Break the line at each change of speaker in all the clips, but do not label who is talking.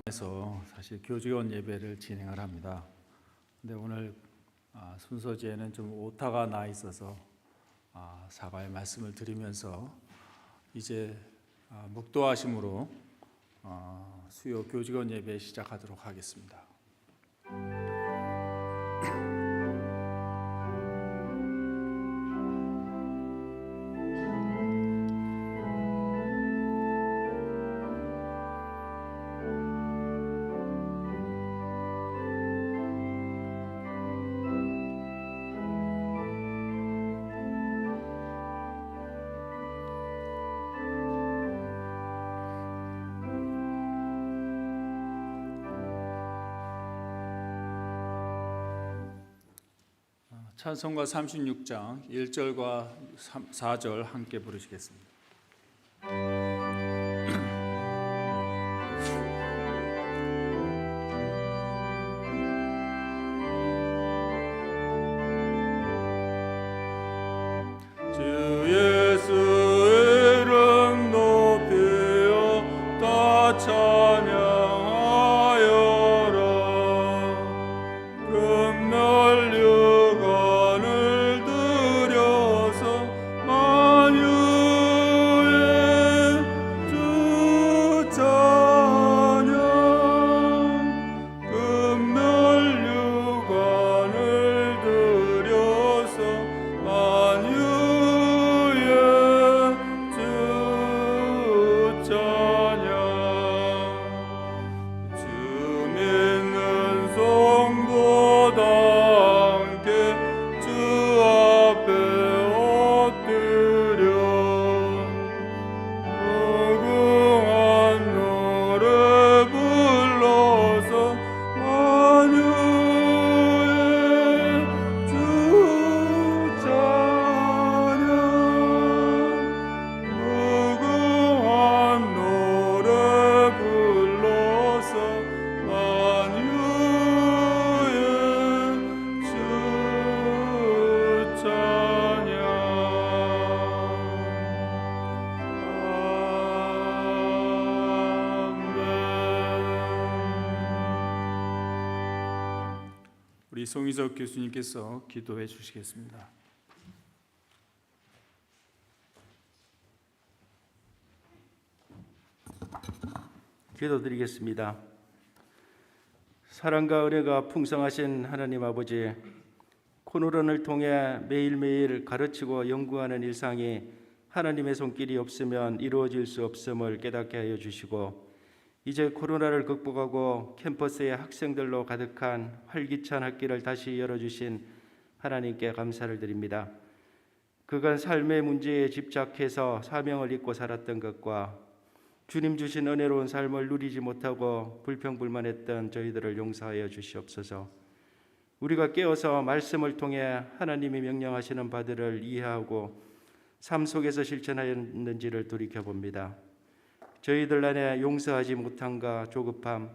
에서 사실 교직원 예배를 진행을 합니다. 근데 오늘 순서지에는 좀 오타가 나 있어서 사과의 말씀을 드리면서 이제 묵도하심으로 수요 교직원 예배 시작하도록 하겠습니다. 찬송가 36장 1절과 4절 함께 부르시겠습니다. 주 예수 이름 높이어 다 찬양하여라. 금날 우리 송희석 교수님께서 기도해 주시겠습니다.
기도드리겠습니다. 사랑과 은혜가 풍성하신 하나님 아버지, 코노런을 통해 매일매일 가르치고 연구하는 일상이 하나님의 손길이 없으면 이루어질 수 없음을 깨닫게 하여 주시고, 이제 코로나를 극복하고 캠퍼스의 학생들로 가득한 활기찬 학기를 다시 열어주신 하나님께 감사를 드립니다. 그간 삶의 문제에 집착해서 사명을 잊고 살았던 것과 주님 주신 은혜로운 삶을 누리지 못하고 불평불만했던 저희들을 용서하여 주시옵소서. 우리가 깨어서 말씀을 통해 하나님이 명령하시는 바들을 이해하고 삶 속에서 실천하였는지를 돌이켜봅니다. 저희들 안에 용서하지 못함과 조급함,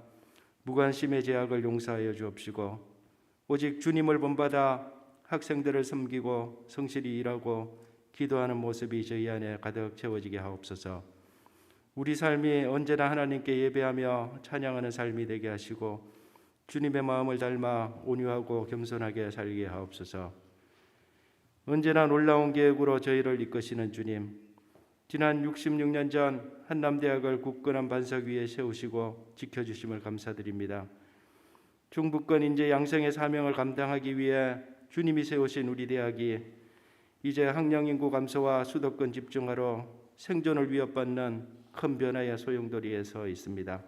무관심의 죄악을 용서하여 주옵시고, 오직 주님을 본받아 학생들을 섬기고 성실히 일하고 기도하는 모습이 저희 안에 가득 채워지게 하옵소서. 우리 삶이 언제나 하나님께 예배하며 찬양하는 삶이 되게 하시고, 주님의 마음을 닮아 온유하고 겸손하게 살게 하옵소서. 언제나 놀라운 계획으로 저희를 이끄시는 주님, 지난 66년 전 한남대학을 굳건한 반석 위에 세우시고 지켜주심을 감사드립니다. 중부권 인재 양성의 사명을 감당하기 위해 주님이 세우신 우리 대학이 이제 학령 인구 감소와 수도권 집중화로 생존을 위협받는 큰 변화의 소용돌이에 서 있습니다.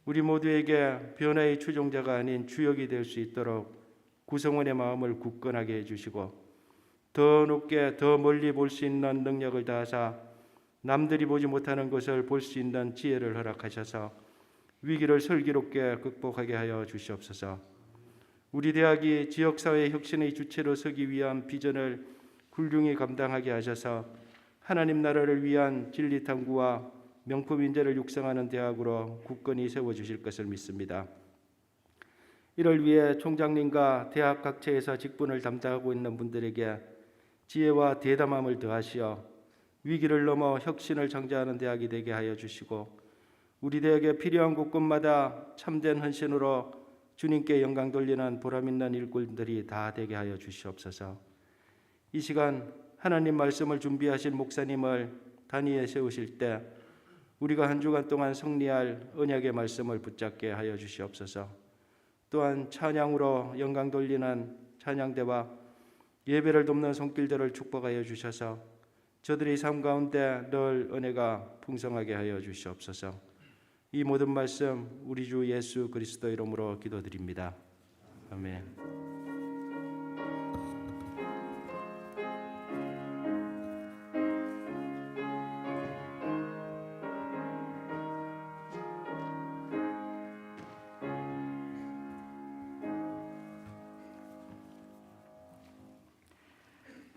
우리 모두에게 변화의 추종자가 아닌 주역이 될 수 있도록 구성원의 마음을 굳건하게 해주시고, 더 높게 더 멀리 볼 수 있는 능력을 다하사 남들이 보지 못하는 것을 볼 수 있는 지혜를 허락하셔서 위기를 슬기롭게 극복하게 하여 주시옵소서. 우리 대학이 지역사회 혁신의 주체로 서기 위한 비전을 훌륭히 감당하게 하셔서 하나님 나라를 위한 진리 탐구와 명품 인재를 육성하는 대학으로 굳건히 세워주실 것을 믿습니다. 이를 위해 총장님과 대학 각처에서 직분을 담당하고 있는 분들에게 지혜와 대담함을 더하시어 위기를 넘어 혁신을 창조하는 대학이 되게 하여 주시고, 우리들에게 필요한 곳곳마다 참된 헌신으로 주님께 영광 돌리는 보람 있는 일꾼들이 다 되게 하여 주시옵소서. 이 시간 하나님 말씀을 준비하신 목사님을 단위에 세우실 때 우리가 한 주간 동안 승리할 언약의 말씀을 붙잡게 하여 주시옵소서. 또한 찬양으로 영광 돌리는 찬양대와 예배를 돕는 손길들을 축복하여 주셔서 저들의 삶 가운데 늘 은혜가 풍성하게 하여 주시옵소서. 이 모든 말씀 우리 주 예수 그리스도 이름으로 기도드립니다. 아멘.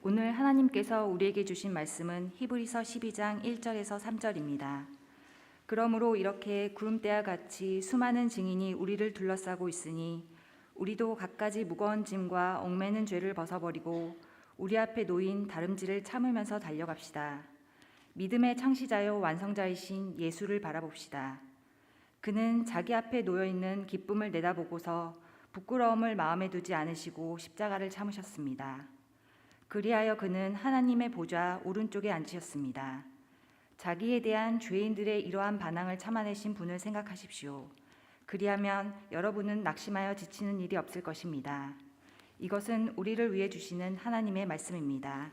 오늘 하나님께서 우리에게 주신 말씀은 히브리서 12장 1절에서 3절입니다. 그러므로 이렇게 구름대와 같이 수많은 증인이 우리를 둘러싸고 있으니 우리도 갖가지 무거운 짐과 얽매는 죄를 벗어버리고 우리 앞에 놓인 다름질을 참으면서 달려갑시다. 믿음의 창시자요 완성자이신 예수를 바라봅시다. 그는 자기 앞에 놓여있는 기쁨을 내다보고서 부끄러움을 마음에 두지 않으시고 십자가를 참으셨습니다. 그리하여 그는 하나님의 보좌 오른쪽에 앉으셨습니다. 자기에 대한 죄인들의 이러한 반항을 참아내신 분을 생각하십시오. 그리하면 여러분은 낙심하여 지치는 일이 없을 것입니다. 이것은 우리를 위해 주시는 하나님의 말씀입니다.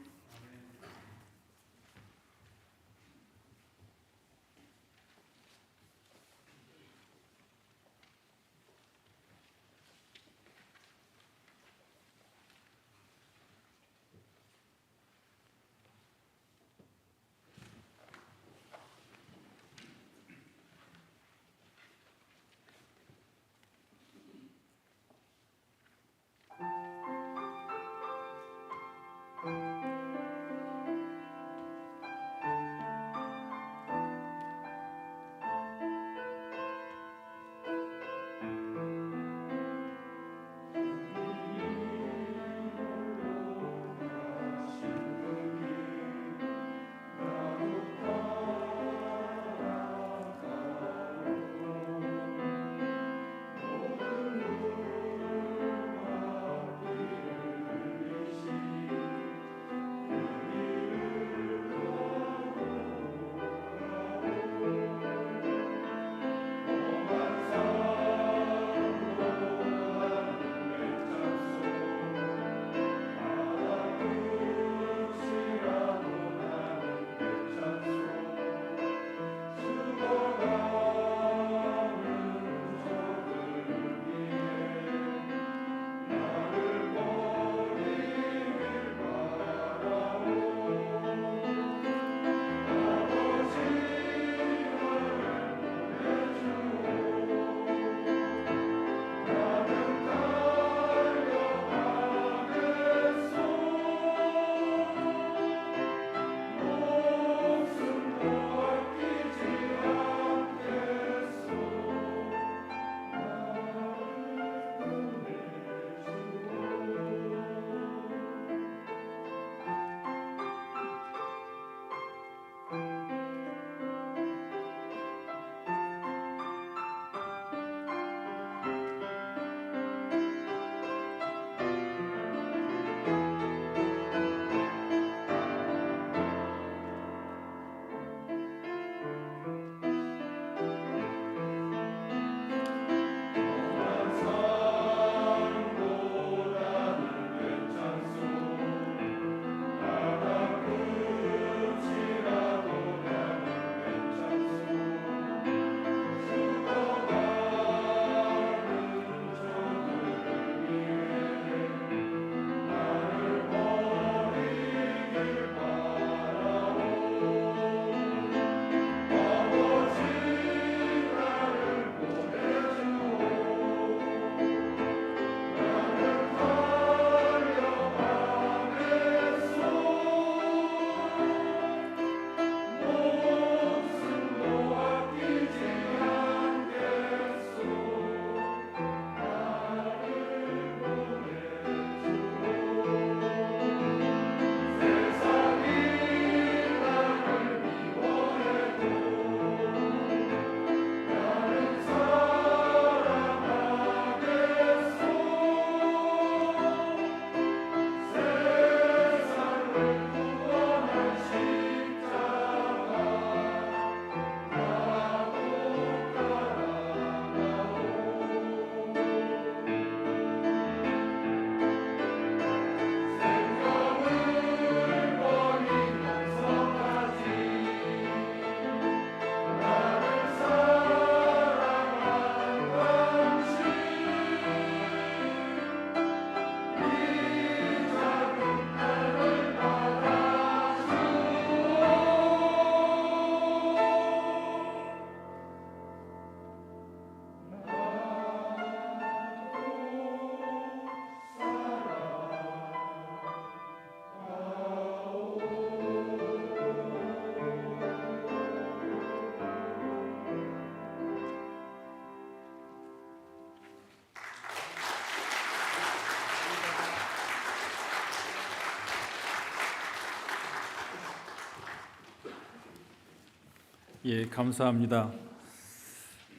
예, 감사합니다.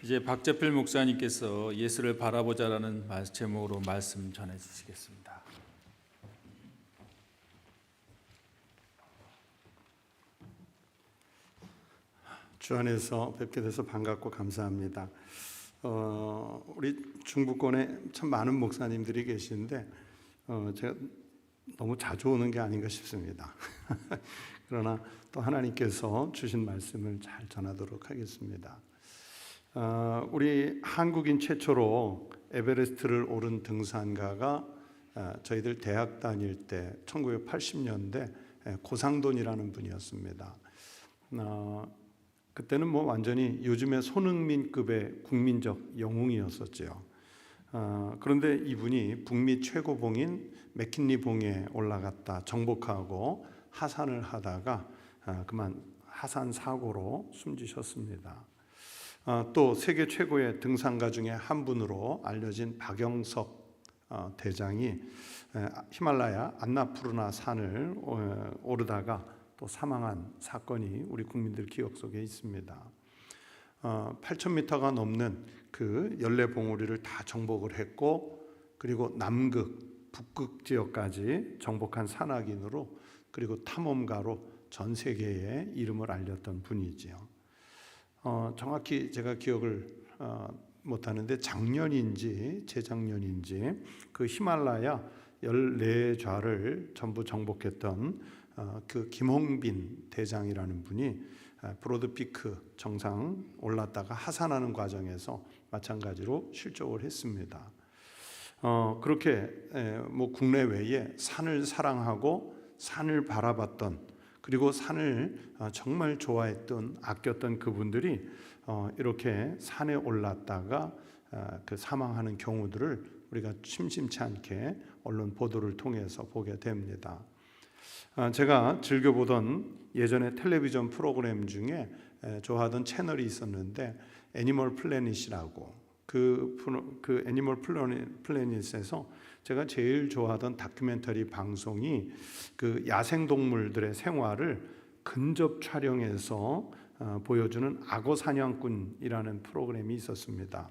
이제 박재필 목사님께서 예수를 바라보자라는 제목으로 말씀 전해 주시겠습니다.
주 안에서 뵙게 돼서 반갑고 감사합니다. 우리 중부권에 참 많은 목사님들이 계시는데 제가 너무 자주 오는 게 아닌가 싶습니다. 그러나 또 하나님께서 주신 말씀을 잘 전하도록 하겠습니다. 우리 한국인 최초로 에베레스트를 오른 등산가가 저희들 대학 다닐 때 1980년대 고상돈이라는 분이었습니다. 그때는 뭐 완전히 요즘의 손흥민급의 국민적 영웅이었었죠. 그런데 이분이 북미 최고봉인 맥킨리 봉에 올라갔다 정복하고 하산을 하다가 그만 하산 사고로 숨지셨습니다. 또 세계 최고의 등산가 중에 한 분으로 알려진 박영석 대장이 히말라야 안나푸르나 산을 오르다가 또 사망한 사건이 우리 국민들 기억 속에 있습니다. 8,000m가 넘는 그 연례 봉우리를 다 정복을 했고, 그리고 남극, 북극 지역까지 정복한 산악인으로, 그리고 탐험가로 전 세계에 이름을 알렸던 분이지요. 정확히 제가 기억을 못하는데 작년인지 재작년인지 그 히말라야 14좌를 전부 정복했던 그 김홍빈 대장이라는 분이 브로드피크 정상 올랐다가 하산하는 과정에서 마찬가지로 실족을 했습니다. 그렇게 뭐 국내외에 산을 사랑하고 산을 바라봤던, 그리고 산을 정말 좋아했던, 아꼈던 그분들이 이렇게 산에 올랐다가 그 사망하는 경우들을 우리가 심심치 않게 언론 보도를 통해서 보게 됩니다. 제가 즐겨보던 예전에 텔레비전 프로그램 중에 좋아하던 채널이 있었는데 애니멀 플래닛이라고, 그 애니멀 플래닛에서 제가 제일 좋아하던 다큐멘터리 방송이 그 야생동물들의 생활을 근접 촬영해서 보여주는 악어 사냥꾼이라는 프로그램이 있었습니다.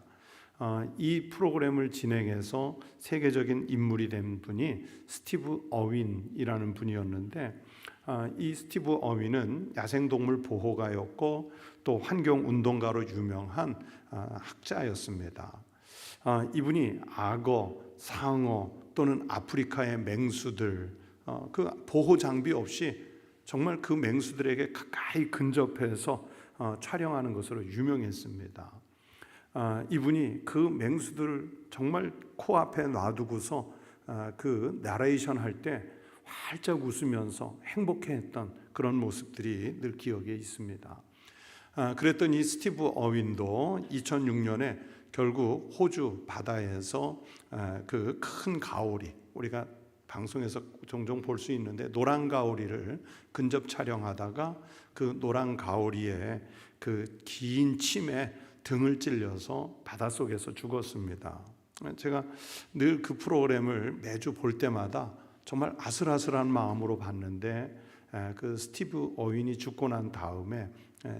이 프로그램을 진행해서 세계적인 인물이 된 분이 스티브 어윈이라는 분이었는데, 이 스티브 어윈은 야생동물 보호가였고 또 환경운동가로 유명한 학자였습니다. 이분이 악어, 상어 또는 아프리카의 맹수들, 그 보호 장비 없이 정말 그 맹수들에게 가까이 근접해서 촬영하는 것으로 유명했습니다. 이분이 그 맹수들을 정말 코앞에 놔두고서 그 나레이션 할 때 활짝 웃으면서 행복해했던 그런 모습들이 늘 기억에 있습니다. 그랬던 이 스티브 어윈도 2006년에 결국 호주 바다에서 그 큰 가오리, 우리가 방송에서 종종 볼 수 있는데 노란 가오리를 근접 촬영하다가 그 노란 가오리의 그 긴 침에 등을 찔려서 바닷속에서 죽었습니다. 제가 늘 그 프로그램을 매주 볼 때마다 정말 아슬아슬한 마음으로 봤는데, 그 스티브 어윈이 죽고 난 다음에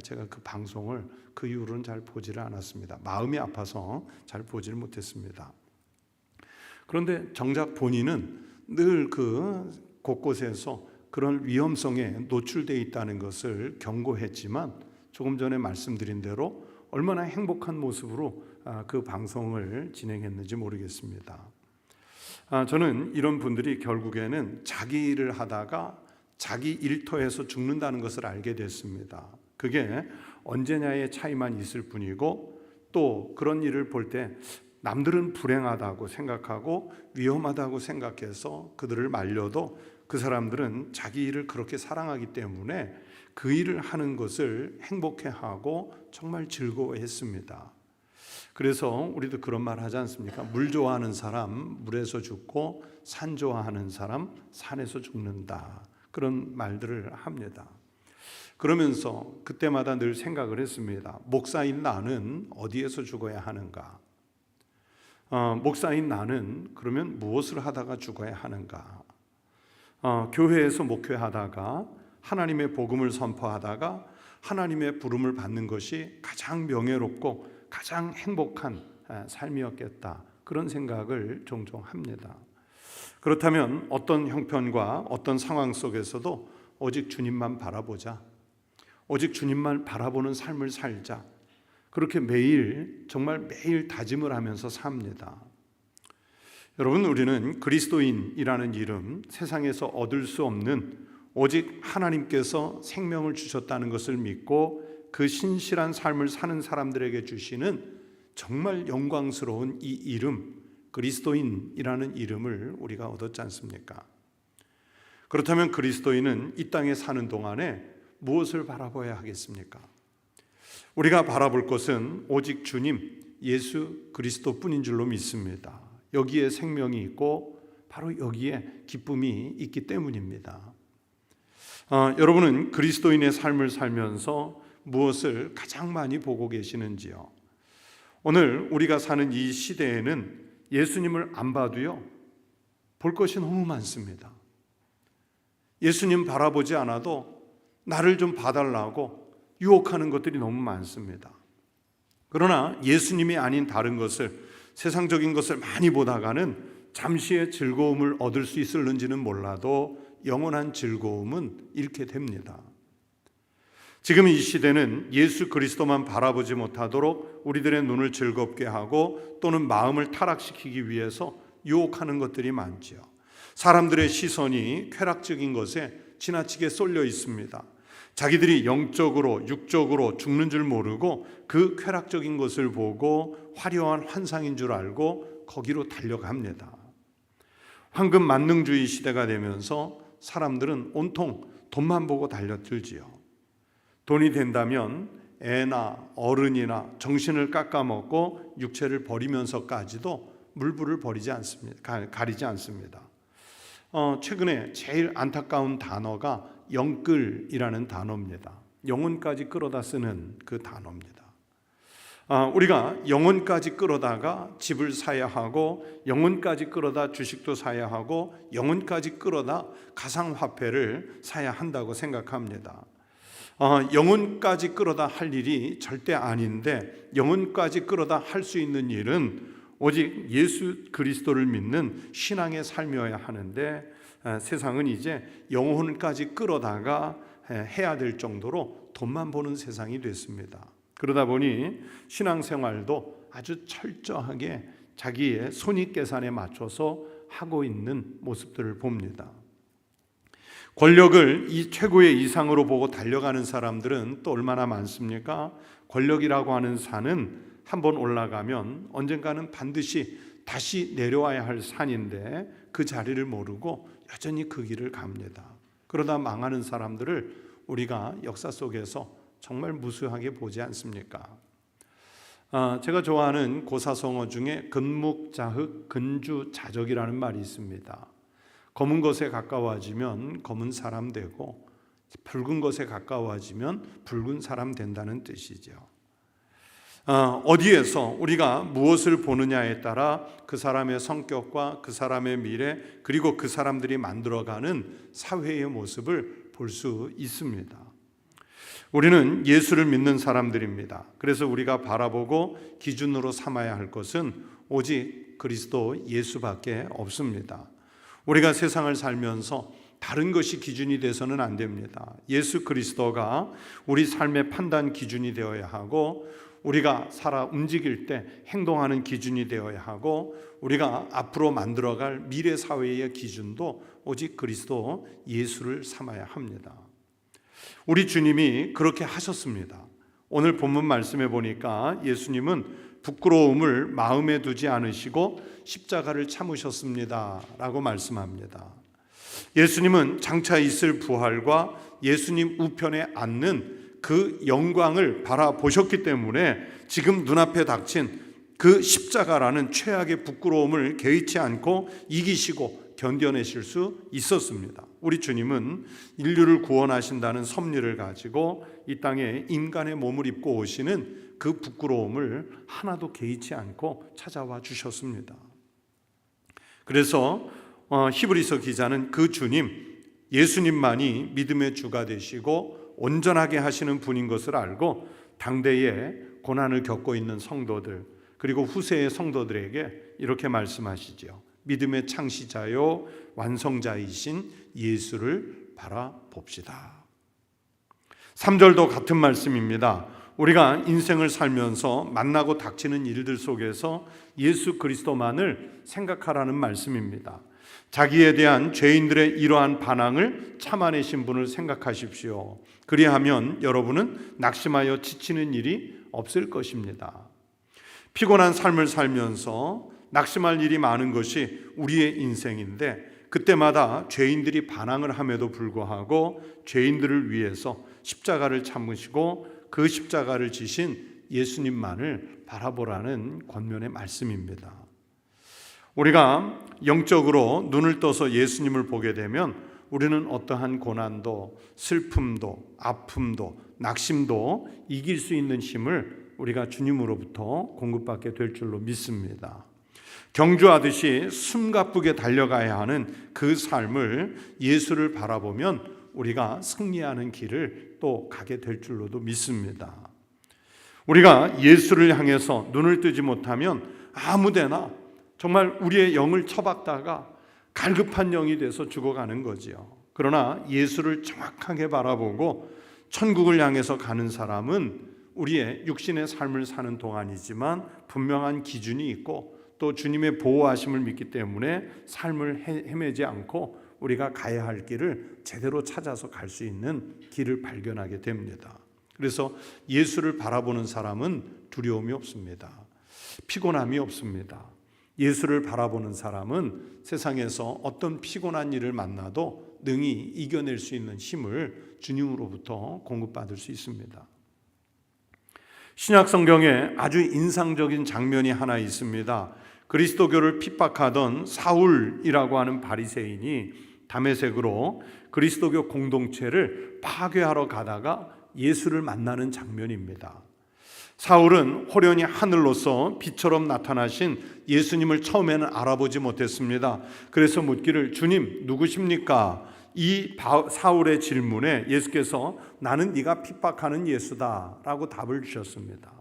제가 그 방송을 그 이후로는 잘 보지를 않았습니다. 마음이 아파서 잘 보지를 못했습니다. 그런데 정작 본인은 늘 그 곳곳에서 그런 위험성에 노출되어 있다는 것을 경고했지만, 조금 전에 말씀드린 대로 얼마나 행복한 모습으로 그 방송을 진행했는지 모르겠습니다. 저는 이런 분들이 결국에는 자기 일을 하다가 자기 일터에서 죽는다는 것을 알게 됐습니다. 그게 언제냐의 차이만 있을 뿐이고, 또 그런 일을 볼 때 남들은 불행하다고 생각하고 위험하다고 생각해서 그들을 말려도 그 사람들은 자기 일을 그렇게 사랑하기 때문에 그 일을 하는 것을 행복해하고 정말 즐거워했습니다. 그래서 우리도 그런 말 하지 않습니까? 물 좋아하는 사람 물에서 죽고 산 좋아하는 사람 산에서 죽는다, 그런 말들을 합니다. 그러면서 그때마다 늘 생각을 했습니다. 목사인 나는 어디에서 죽어야 하는가? 목사인 나는 그러면 무엇을 하다가 죽어야 하는가? 교회에서 목회하다가 하나님의 복음을 선포하다가 하나님의 부름을 받는 것이 가장 명예롭고 가장 행복한 삶이었겠다, 그런 생각을 종종 합니다. 그렇다면 어떤 형편과 어떤 상황 속에서도 오직 주님만 바라보자, 오직 주님만 바라보는 삶을 살자, 그렇게 매일, 정말 매일 다짐을 하면서 삽니다. 여러분, 우리는 그리스도인이라는 이름, 세상에서 얻을 수 없는 오직 하나님께서 생명을 주셨다는 것을 믿고 그 신실한 삶을 사는 사람들에게 주시는 정말 영광스러운 이 이름, 그리스도인이라는 이름을 우리가 얻었지 않습니까? 그렇다면 그리스도인은 이 땅에 사는 동안에 무엇을 바라봐야 하겠습니까? 우리가 바라볼 것은 오직 주님 예수 그리스도뿐인 줄로 믿습니다. 여기에 생명이 있고 바로 여기에 기쁨이 있기 때문입니다. 여러분은 그리스도인의 삶을 살면서 무엇을 가장 많이 보고 계시는지요? 오늘 우리가 사는 이 시대에는 예수님을 안 봐도요, 볼 것이 너무 많습니다. 예수님 바라보지 않아도 나를 좀 봐달라고 유혹하는 것들이 너무 많습니다. 그러나 예수님이 아닌 다른 것을, 세상적인 것을 많이 보다가는 잠시의 즐거움을 얻을 수 있을는지는 몰라도 영원한 즐거움은 잃게 됩니다. 지금 이 시대는 예수 그리스도만 바라보지 못하도록 우리들의 눈을 즐겁게 하고 또는 마음을 타락시키기 위해서 유혹하는 것들이 많지요. 사람들의 시선이 쾌락적인 것에 지나치게 쏠려 있습니다. 자기들이 영적으로 육적으로 죽는 줄 모르고 그 쾌락적인 것을 보고 화려한 환상인 줄 알고 거기로 달려갑니다. 황금 만능주의 시대가 되면서 사람들은 온통 돈만 보고 달려들지요. 돈이 된다면 애나 어른이나 정신을 깎아먹고 육체를 버리면서까지도 물불을 가리지 않습니다. 최근에 제일 안타까운 단어가 영끌이라는 단어입니다. 영혼까지 끌어다 쓰는 그 단어입니다. 우리가 영혼까지 끌어다가 집을 사야 하고, 영혼까지 끌어다 주식도 사야 하고, 영혼까지 끌어다 가상화폐를 사야 한다고 생각합니다. 영혼까지 끌어다 할 일이 절대 아닌데, 영혼까지 끌어다 할 수 있는 일은 오직 예수 그리스도를 믿는 신앙의 삶이어야 하는데, 세상은 이제 영혼까지 끌어다가 해야 될 정도로 돈만 보는 세상이 됐습니다. 그러다 보니 신앙생활도 아주 철저하게 자기의 손익계산에 맞춰서 하고 있는 모습들을 봅니다. 권력을 이 최고의 이상으로 보고 달려가는 사람들은 또 얼마나 많습니까? 권력이라고 하는 산은 한번 올라가면 언젠가는 반드시 다시 내려와야 할 산인데 그 자리를 모르고 여전히 그 길을 갑니다. 그러다 망하는 사람들을 우리가 역사 속에서 정말 무수하게 보지 않습니까? 제가 좋아하는 고사성어 중에 근묵자흑 근주자적이라는 말이 있습니다. 검은 것에 가까워지면 검은 사람 되고 붉은 것에 가까워지면 붉은 사람 된다는 뜻이죠. 어디에서 우리가 무엇을 보느냐에 따라 그 사람의 성격과 그 사람의 미래, 그리고 그 사람들이 만들어가는 사회의 모습을 볼 수 있습니다. 우리는 예수를 믿는 사람들입니다. 그래서 우리가 바라보고 기준으로 삼아야 할 것은 오직 그리스도 예수밖에 없습니다. 우리가 세상을 살면서 다른 것이 기준이 돼서는 안 됩니다. 예수 그리스도가 우리 삶의 판단 기준이 되어야 하고, 우리가 살아 움직일 때 행동하는 기준이 되어야 하고, 우리가 앞으로 만들어갈 미래 사회의 기준도 오직 그리스도 예수를 삼아야 합니다. 우리 주님이 그렇게 하셨습니다. 오늘 본문 말씀에 보니까 예수님은 부끄러움을 마음에 두지 않으시고 십자가를 참으셨습니다 라고 말씀합니다. 예수님은 장차 있을 부활과 예수님 우편에 앉는 그 영광을 바라보셨기 때문에 지금 눈앞에 닥친 그 십자가라는 최악의 부끄러움을 개의치 않고 이기시고 견뎌내실 수 있었습니다. 우리 주님은 인류를 구원하신다는 섭리를 가지고 이 땅에 인간의 몸을 입고 오시는 그 부끄러움을 하나도 개의치 않고 찾아와 주셨습니다. 그래서 히브리서 기자는 그 주님 예수님만이 믿음의 주가 되시고 온전하게 하시는 분인 것을 알고 당대에 고난을 겪고 있는 성도들 그리고 후세의 성도들에게 이렇게 말씀하시죠. 믿음의 창시자요 완성자이신 예수를 바라봅시다. 3절도 같은 말씀입니다. 우리가 인생을 살면서 만나고 닥치는 일들 속에서 예수 그리스도만을 생각하라는 말씀입니다. 자기에 대한 죄인들의 이러한 반항을 참아내신 분을 생각하십시오. 그리하면 여러분은 낙심하여 지치는 일이 없을 것입니다. 피곤한 삶을 살면서 낙심할 일이 많은 것이 우리의 인생인데 그때마다 죄인들이 반항을 함에도 불구하고 죄인들을 위해서 십자가를 참으시고 그 십자가를 지신 예수님만을 바라보라는 권면의 말씀입니다. 우리가 영적으로 눈을 떠서 예수님을 보게 되면 우리는 어떠한 고난도 슬픔도 아픔도 낙심도 이길 수 있는 힘을 우리가 주님으로부터 공급받게 될 줄로 믿습니다. 경주하듯이 숨가쁘게 달려가야 하는 그 삶을 예수를 바라보면 우리가 승리하는 길을 또 가게 될 줄로도 믿습니다. 우리가 예수를 향해서 눈을 뜨지 못하면 아무데나 정말 우리의 영을 처박다가 갈급한 영이 돼서 죽어가는 거지요. 그러나 예수를 정확하게 바라보고 천국을 향해서 가는 사람은 우리의 육신의 삶을 사는 동안이지만 분명한 기준이 있고 또 주님의 보호하심을 믿기 때문에 삶을 헤매지 않고 우리가 가야 할 길을 제대로 찾아서 갈 수 있는 길을 발견하게 됩니다. 그래서 예수를 바라보는 사람은 두려움이 없습니다. 피곤함이 없습니다. 예수를 바라보는 사람은 세상에서 어떤 피곤한 일을 만나도 능히 이겨낼 수 있는 힘을 주님으로부터 공급받을 수 있습니다. 신약 성경에 아주 인상적인 장면이 하나 있습니다. 그리스도교를 핍박하던 사울이라고 하는 바리새인이 다메섹으로 그리스도교 공동체를 파괴하러 가다가 예수를 만나는 장면입니다. 사울은 호련히 하늘로서 빛처럼 나타나신 예수님을 처음에는 알아보지 못했습니다. 그래서 묻기를 주님 누구십니까? 이 사울의 질문에 예수께서 나는 네가 핍박하는 예수다 라고 답을 주셨습니다.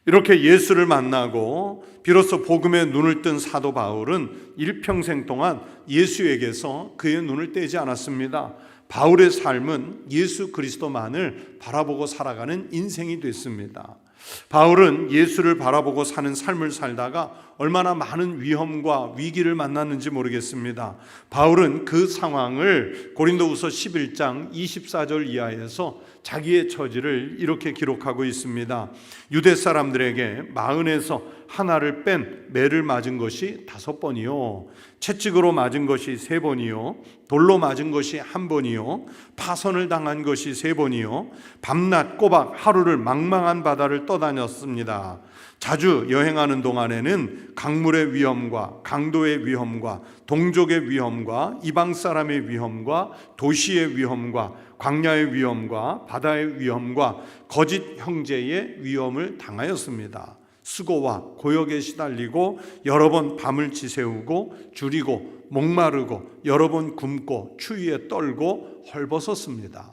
이렇게 예수를 만나고 비로소 복음에 눈을 뜬 사도 바울은 일평생 동안 예수에게서 그의 눈을 떼지 않았습니다. 바울의 삶은 예수 그리스도만을 바라보고 살아가는 인생이 됐습니다. 바울은 예수를 바라보고 사는 삶을 살다가 얼마나 많은 위험과 위기를 만났는지 모르겠습니다. 바울은 그 상황을 고린도후서 11장 24절 이하에서 자기의 처지를 이렇게 기록하고 있습니다. 유대 사람들에게 마흔에서 하나를 뺀 매를 맞은 것이 5번이요, 채찍으로 맞은 것이 3번이요, 돌로 맞은 것이 1번이요, 파선을 당한 것이 3번이요, 밤낮 꼬박 하루를 망망한 바다를 떠다녔습니다. 자주 여행하는 동안에는 강물의 위험과 강도의 위험과 동족의 위험과 이방 사람의 위험과 도시의 위험과 광야의 위험과 바다의 위험과 거짓 형제의 위험을 당하였습니다. 수고와 고역에 시달리고 여러 번 밤을 지새우고 줄이고 목마르고 여러 번 굶고 추위에 떨고 헐벗었습니다.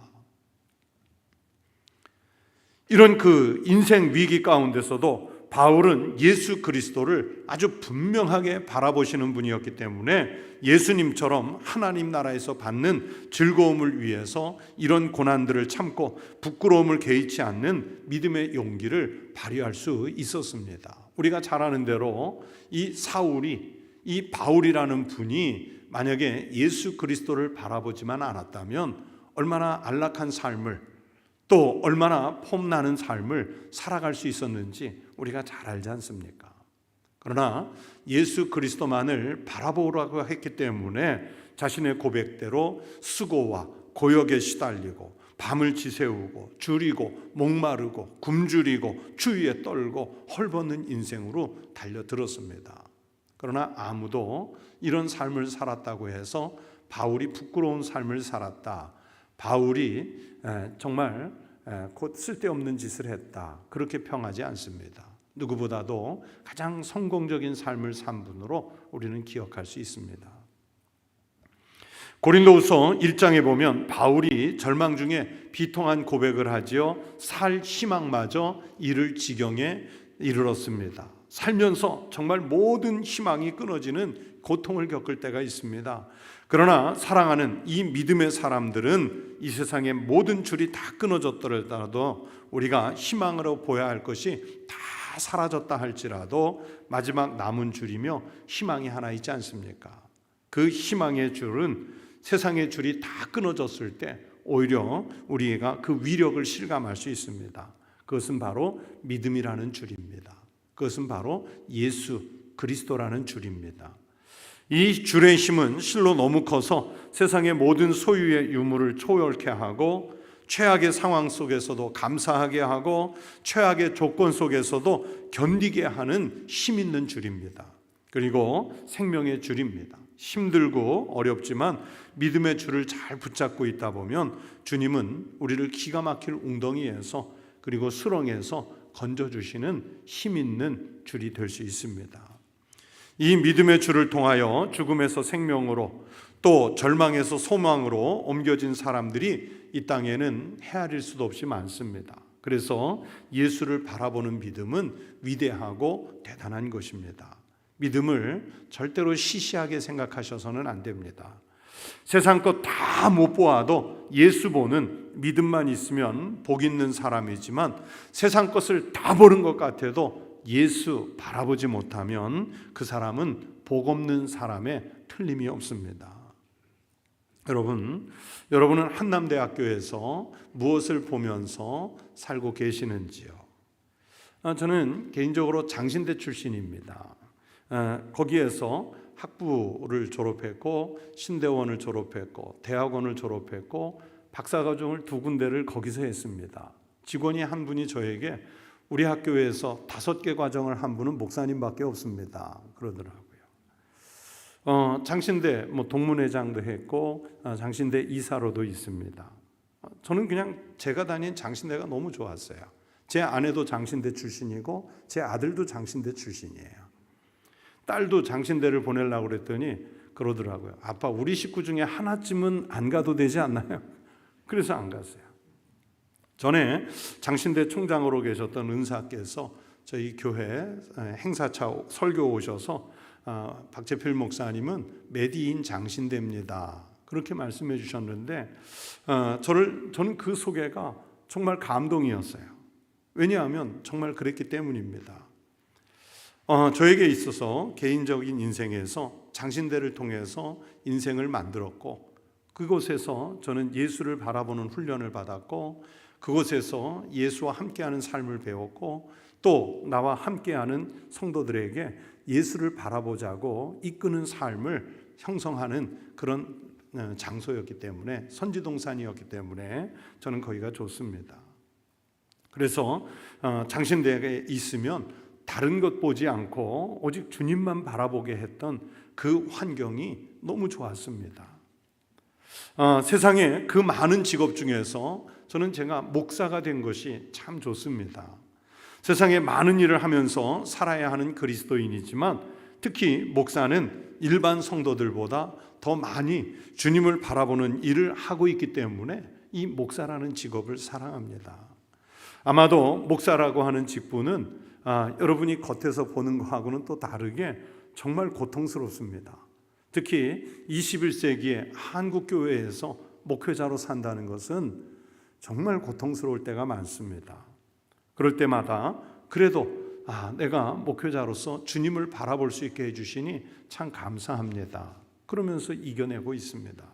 이런 그 인생 위기 가운데서도 바울은 예수 그리스도를 아주 분명하게 바라보시는 분이었기 때문에 예수님처럼 하나님 나라에서 받는 즐거움을 위해서 이런 고난들을 참고 부끄러움을 개의치 않는 믿음의 용기를 발휘할 수 있었습니다. 우리가 잘 아는 대로 이 사울이, 이 바울이라는 분이 만약에 예수 그리스도를 바라보지만 않았다면 얼마나 안락한 삶을, 또 얼마나 폼나는 삶을 살아갈 수 있었는지 우리가 잘 알지 않습니까? 그러나 예수 그리스도만을 바라보라고 했기 때문에 자신의 고백대로 수고와 고역에 시달리고 밤을 지새우고 줄이고 목마르고 굶주리고 추위에 떨고 헐벗는 인생으로 달려들었습니다. 그러나 아무도 이런 삶을 살았다고 해서 바울이 부끄러운 삶을 살았다, 바울이 정말 곧 쓸데없는 짓을 했다, 그렇게 평하지 않습니다. 누구보다도 가장 성공적인 삶을 산 분으로 우리는 기억할 수 있습니다. 고린도후서 1장에 보면 바울이 절망 중에 비통한 고백을 하지요. 살 희망마저 잃을 지경에 이르렀습니다. 살면서 정말 모든 희망이 끊어지는 고통을 겪을 때가 있습니다. 그러나 사랑하는 이 믿음의 사람들은 이 세상의 모든 줄이 다 끊어졌더라도 우리가 희망으로 보아야 할 것이 다 사라졌다 할지라도 마지막 남은 줄이며 희망이 하나 있지 않습니까? 그 희망의 줄은 세상의 줄이 다 끊어졌을 때 오히려 우리가 그 위력을 실감할 수 있습니다. 그것은 바로 믿음이라는 줄입니다. 그것은 바로 예수 그리스도라는 줄입니다. 이 줄의 힘은 실로 너무 커서 세상의 모든 소유의 유물을 초월케 하고 최악의 상황 속에서도 감사하게 하고 최악의 조건 속에서도 견디게 하는 힘 있는 줄입니다. 그리고 생명의 줄입니다. 힘들고 어렵지만 믿음의 줄을 잘 붙잡고 있다 보면 주님은 우리를 기가 막힐 웅덩이에서 그리고 수렁에서 건져주시는 힘 있는 줄이 될 수 있습니다. 이 믿음의 줄을 통하여 죽음에서 생명으로 또 절망에서 소망으로 옮겨진 사람들이 이 땅에는 헤아릴 수도 없이 많습니다. 그래서 예수를 바라보는 믿음은 위대하고 대단한 것입니다. 믿음을 절대로 시시하게 생각하셔서는 안 됩니다. 세상 것 다 못 보아도 예수 보는 믿음만 있으면 복 있는 사람이지만 세상 것을 다 보는 것 같아도 예수 바라보지 못하면 그 사람은 복 없는 사람에 틀림이 없습니다. 여러분은 한남대학교에서 무엇을 보면서 살고 계시는지요? 저는 개인적으로 장신대 출신입니다. 거기에서 학부를 졸업했고 신대원을 졸업했고 대학원을 졸업했고 박사과정을 2군데를 거기서 했습니다. 직원이 한 분이 저에게 우리 학교에서 5개 과정을 한 분은 목사님밖에 없습니다 그러더라고요. 장신대 동문회장도 했고 장신대 이사로도 있습니다. 저는 그냥 제가 다닌 장신대가 너무 좋았어요. 제 아내도 장신대 출신이고 제 아들도 장신대 출신이에요. 딸도 장신대를 보내려고 그랬더니 그러더라고요. 아빠 우리 식구 중에 하나쯤은 안 가도 되지 않나요? 그래서 안 갔어요. 전에 장신대 총장으로 계셨던 은사께서 저희 교회 행사차 설교 오셔서 박재필 목사님은 메디인 장신대입니다. 그렇게 말씀해 주셨는데 저는 그 소개가 정말 감동이었어요. 왜냐하면 정말 그랬기 때문입니다. 저에게 있어서 개인적인 인생에서 장신대를 통해서 인생을 만들었고 그곳에서 저는 예수를 바라보는 훈련을 받았고 그곳에서 예수와 함께하는 삶을 배웠고 또 나와 함께하는 성도들에게 예수를 바라보자고 이끄는 삶을 형성하는 그런 장소였기 때문에 선지동산이었기 때문에 저는 거기가 좋습니다. 그래서 장신대에 있으면 다른 것 보지 않고 오직 주님만 바라보게 했던 그 환경이 너무 좋았습니다. 세상에 그 많은 직업 중에서 저는 제가 목사가 된 것이 참 좋습니다. 세상에 많은 일을 하면서 살아야 하는 그리스도인이지만 특히 목사는 일반 성도들보다 더 많이 주님을 바라보는 일을 하고 있기 때문에 이 목사라는 직업을 사랑합니다. 아마도 목사라고 하는 직분은 여러분이 겉에서 보는 것하고는 또 다르게 정말 고통스럽습니다. 특히 21세기에 한국 교회에서 목회자로 산다는 것은 정말 고통스러울 때가 많습니다. 그럴 때마다 그래도 내가 목회자로서 주님을 바라볼 수 있게 해주시니 참 감사합니다. 그러면서 이겨내고 있습니다.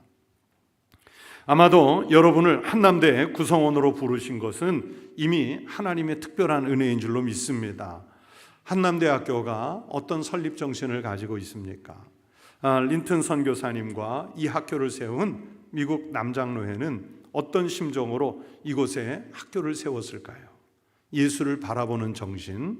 아마도 여러분을 한남대 구성원으로 부르신 것은 이미 하나님의 특별한 은혜인 줄로 믿습니다. 한남대학교가 어떤 설립 정신을 가지고 있습니까? 린튼 선교사님과 이 학교를 세운 미국 남장로회는 어떤 심정으로 이곳에 학교를 세웠을까요? 예수를 바라보는 정신,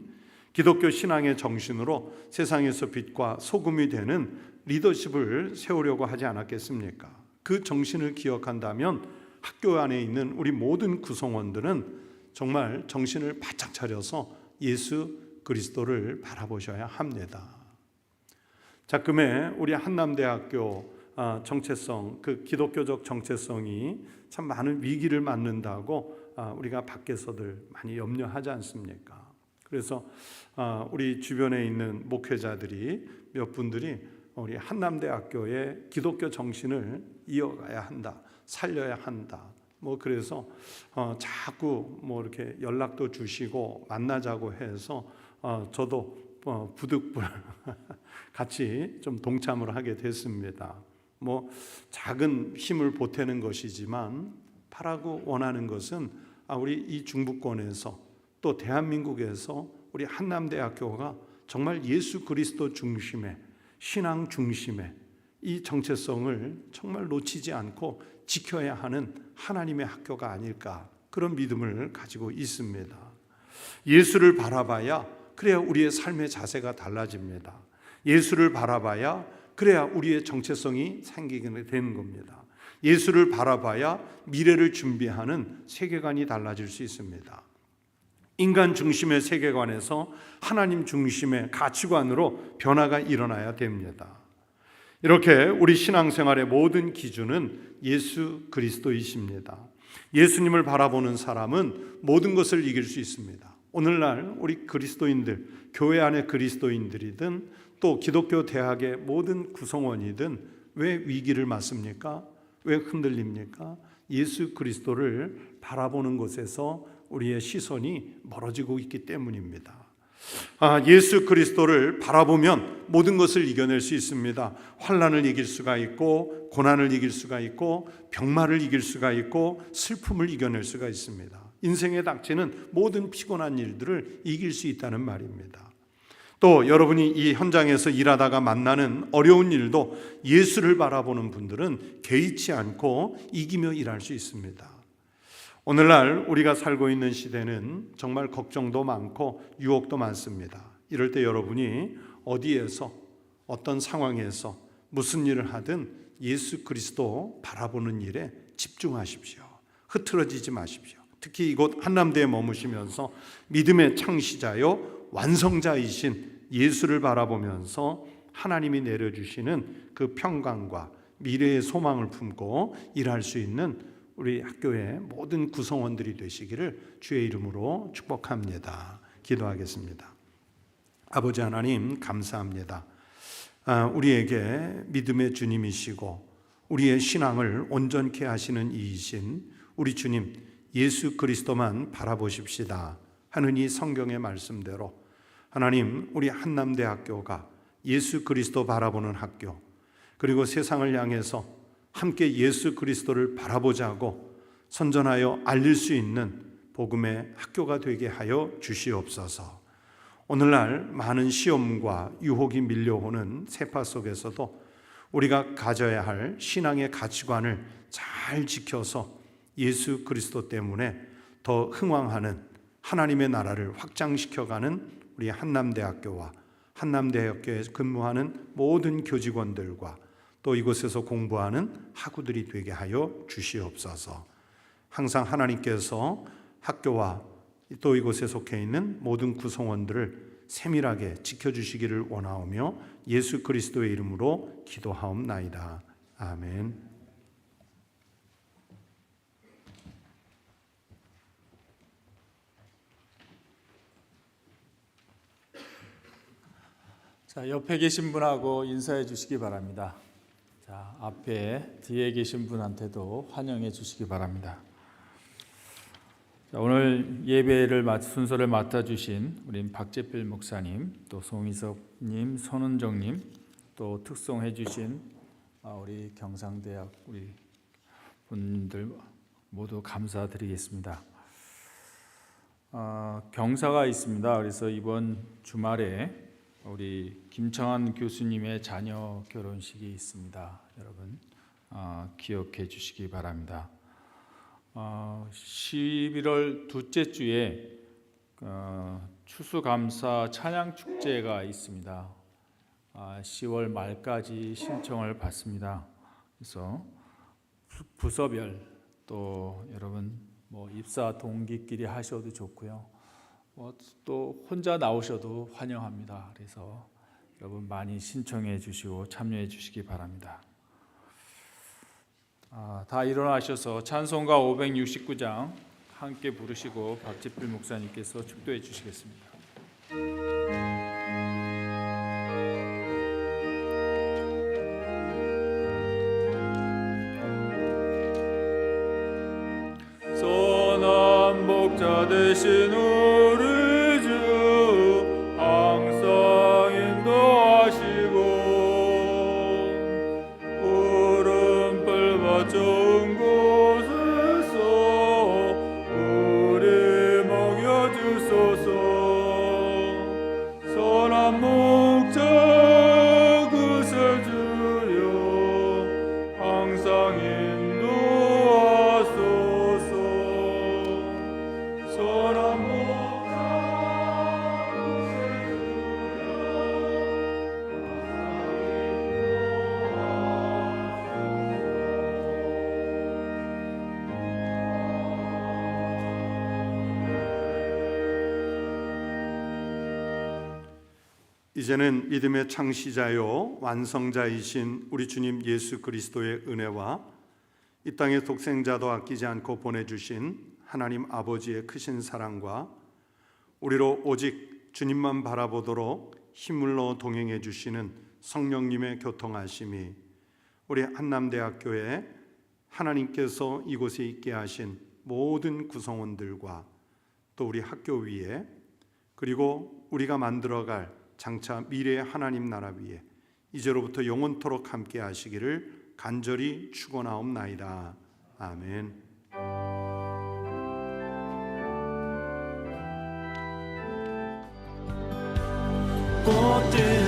기독교 신앙의 정신으로 세상에서 빛과 소금이 되는 리더십을 세우려고 하지 않았겠습니까? 그 정신을 기억한다면 학교 안에 있는 우리 모든 구성원들은 정말 정신을 바짝 차려서 예수 그리스도를 바라보셔야 합니다. 자금에 우리 한남대학교 정체성, 그 기독교적 정체성이 참 많은 위기를 맞는다고 우리가 밖에서들 많이 염려하지 않습니까? 그래서 우리 주변에 있는 목회자들이 몇 분들이 우리 한남대학교의 기독교 정신을 이어가야 한다, 살려야 한다. 뭐 그래서 자꾸 뭐 이렇게 연락도 주시고 만나자고 해서 저도 부득불 같이 좀 동참을 하게 됐습니다. 뭐 작은 힘을 보태는 것이지만 바라고 원하는 것은 우리 이 중부권에서 또 대한민국에서 우리 한남대학교가 정말 예수 그리스도 중심의 신앙 중심의 이 정체성을 정말 놓치지 않고 지켜야 하는 하나님의 학교가 아닐까, 그런 믿음을 가지고 있습니다. 예수를 바라봐야 그래야 우리의 삶의 자세가 달라집니다. 예수를 바라봐야 그래야 우리의 정체성이 생기게 되는 겁니다. 예수를 바라봐야 미래를 준비하는 세계관이 달라질 수 있습니다. 인간 중심의 세계관에서 하나님 중심의 가치관으로 변화가 일어나야 됩니다. 이렇게 우리 신앙생활의 모든 기준은 예수 그리스도이십니다. 예수님을 바라보는 사람은 모든 것을 이길 수 있습니다. 오늘날 우리 그리스도인들, 교회 안의 그리스도인들이든 또 기독교 대학의 모든 구성원이든 왜 위기를 맞습니까? 왜 흔들립니까? 예수 그리스도를 바라보는 것에서 우리의 시선이 멀어지고 있기 때문입니다. 예수 그리스도를 바라보면 모든 것을 이겨낼 수 있습니다. 환난을 이길 수가 있고, 고난을 이길 수가 있고, 병마를 이길 수가 있고, 슬픔을 이겨낼 수가 있습니다. 인생에 닥치는 모든 피곤한 일들을 이길 수 있다는 말입니다. 또 여러분이 이 현장에서 일하다가 만나는 어려운 일도 예수를 바라보는 분들은 개의치 않고 이기며 일할 수 있습니다. 오늘날 우리가 살고 있는 시대는 정말 걱정도 많고 유혹도 많습니다. 이럴 때 여러분이 어디에서 어떤 상황에서 무슨 일을 하든 예수 그리스도 바라보는 일에 집중하십시오. 흐트러지지 마십시오. 특히 이곳 한남대에 머무시면서 믿음의 창시자요 완성자이신 예수를 바라보면서 하나님이 내려주시는 그 평강과 미래의 소망을 품고 일할 수 있는 우리 학교의 모든 구성원들이 되시기를 주의 이름으로 축복합니다. 기도하겠습니다. 아버지 하나님 감사합니다. 우리에게 믿음의 주님이시고 우리의 신앙을 온전케 하시는 이이신 우리 주님 예수 그리스도만 바라보십시다 하는 이 성경의 말씀대로 하나님, 우리 한남대학교가 예수 그리스도 바라보는 학교, 그리고 세상을 향해서 함께 예수 그리스도를 바라보자고 선전하여 알릴 수 있는 복음의 학교가 되게 하여 주시옵소서. 오늘날 많은 시험과 유혹이 밀려오는 세파 속에서도 우리가 가져야 할 신앙의 가치관을 잘 지켜서 예수 그리스도 때문에 더 흥왕하는 하나님의 나라를 확장시켜가는 우리 한남대학교와 한남대학교에 근무하는 모든 교직원들과 또 이곳에서 공부하는 학우들이 되게 하여 주시옵소서. 항상 하나님께서 학교와 또 이곳에 속해 있는 모든 구성원들을 세밀하게 지켜주시기를 원하오며 예수 그리스도의 이름으로 기도하옵나이다. 아멘.
자, 옆에 계신 분하고 인사해 주시기 바랍니다. 자, 앞에 뒤에 계신 분한테도 환영해 주시기 바랍니다. 자, 오늘 예배를 순서를 맡아 주신 우리 박재필 목사님, 또 송희섭님, 손은정님, 또 특송해 주신 우리 경상대학 우리 분들 모두 감사드리겠습니다. 경사가 있습니다. 그래서 이번 주말에 우리 김청한 교수님의 자녀 결혼식이 있습니다. 여러분 기억해 주시기 바랍니다. 11월 둘째 주에 추수감사 찬양축제가 있습니다. 10월 말까지 신청을 받습니다. 그래서 부서별 또 여러분 입사 동기끼리 하셔도 좋고요. 또 혼자 나오셔도 환영합니다. 그래서 여러분 많이 신청해 주시고 참여해 주시기 바랍니다. 다 일어나셔서 찬송가 569장 함께 부르시고 박지필 목사님께서 축도해 주시겠습니다. 선한 목자 되신 우리 주 항상 인도하시고 푸른불 좋은 곳에서 우리 먹여주소서. 선한 목자 그새 주여 항상 인도하소서. 선한 목자 그새
이제는 믿음의 창시자요 완성자이신 우리 주님 예수 그리스도의 은혜와 이 땅의 독생자도 아끼지 않고 보내주신 하나님 아버지의 크신 사랑과 우리로 오직 주님만 바라보도록 힘을로 동행해 주시는 성령님의 교통하심이 우리 한남대학교에 하나님께서 이곳에 있게 하신 모든 구성원들과 또 우리 학교 위에 그리고 우리가 만들어갈 장차 미래의 하나님 나라 위에 이제로부터 영원토록 함께 하시기를 간절히 축원하옵나이다. 아멘.
꽃들